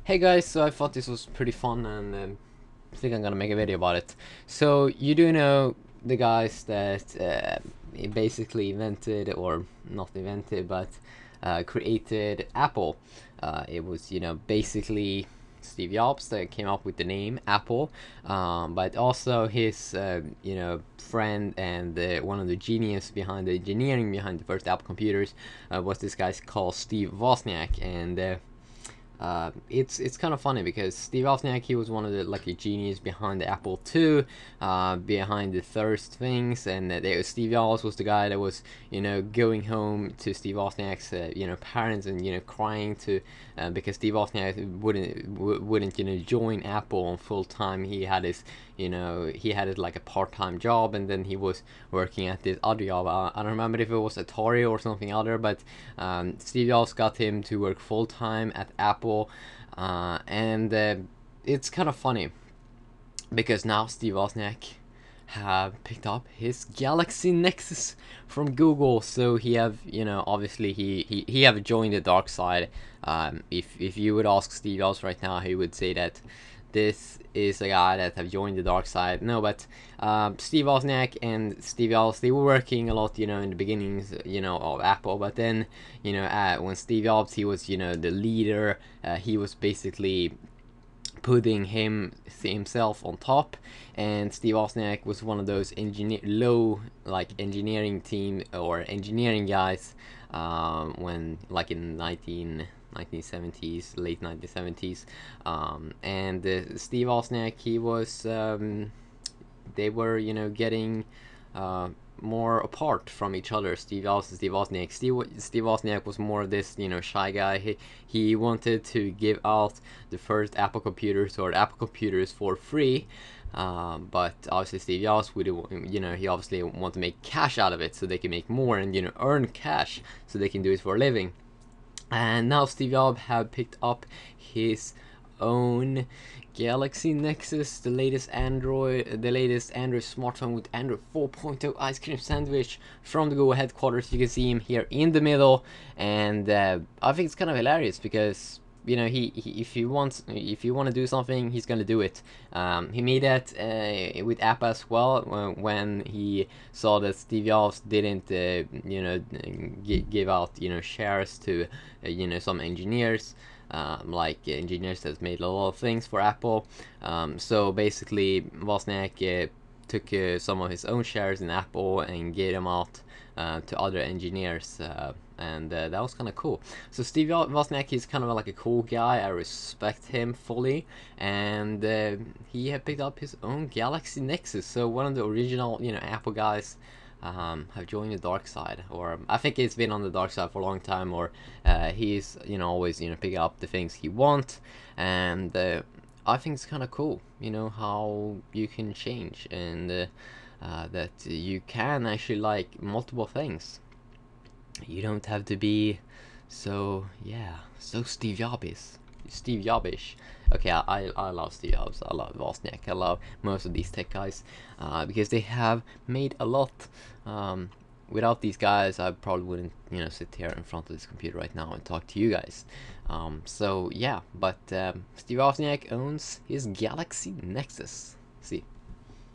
Hey guys, so I thought this was pretty fun and I think I'm gonna make a video about it. So you do know the guys that basically invented, or not invented, but created Apple. It was, basically Steve Jobs that came up with the name Apple, but also his, friend and one of the genius behind the engineering behind the first Apple computers was this guy called Steve Wozniak, and it's kind of funny because Steve Wozniak, he was one of the a genius behind the Apple II, behind the Thirst things, and Steve Jobs was the guy that was going home to Steve Wozniak's parents and crying to because Steve Wozniak wouldn't join Apple on full time. He had his like a part-time job, and then he was working at this other job. I don't remember if it was Atari or something other, but Steve Jobs got him to work full-time at Apple, and it's kind of funny because now Steve Wozniak have picked up his Galaxy Nexus from Google, so he have obviously he have joined the dark side. If you would ask Steve Jobs right now, he would say that this is a guy that have joined the dark side. No, but Steve Wozniak and Steve Jobs, they were working a lot, in the beginnings, of Apple. But then, when Steve Jobs, he was, the leader, he was basically putting himself on top, and Steve Wozniak was one of those engineering team or engineering guys when in 1970s, late 1970s, and Steve Wozniak, he was they were getting more apart from each other. Steve Jobs and Steve Wozniak. Steve Wozniak was more of this shy guy. He wanted to give out the first Apple computers or Apple computers for free, but obviously Steve Jobs would he obviously want to make cash out of it so they can make more and earn cash so they can do it for a living. And now Steve Jobs have picked up his own Galaxy Nexus, the latest Android smartphone with Android 4.0 ice cream sandwich from the Google headquarters. You can see him here in the middle, and I think it's kind of hilarious because he if you want to do something, he's gonna do it. He made that with Apple as well when he saw that Steve Jobs didn't give out shares to some engineers, like engineers that made a lot of things for Apple. So basically Wozniak took some of his own shares in Apple and gave them out to other engineers, and that was kind of cool. So Steve Wozniak is kind of like a cool guy. I respect him fully, and he had picked up his own Galaxy Nexus. So one of the original Apple guys have joined the dark side, or I think he's been on the dark side for a long time, or he's always picking up the things he wants, and I think it's kind of cool how you can change, and that you can actually like multiple things. You don't have to be so Steve Jobs-ish. Okay, I love Steve Jobs, I love Wozniak, I love most of these tech guys, because they have made a lot. Without these guys, I probably wouldn't sit here in front of this computer right now and talk to you guys. So yeah, but Steve Wozniak owns his Galaxy Nexus. See.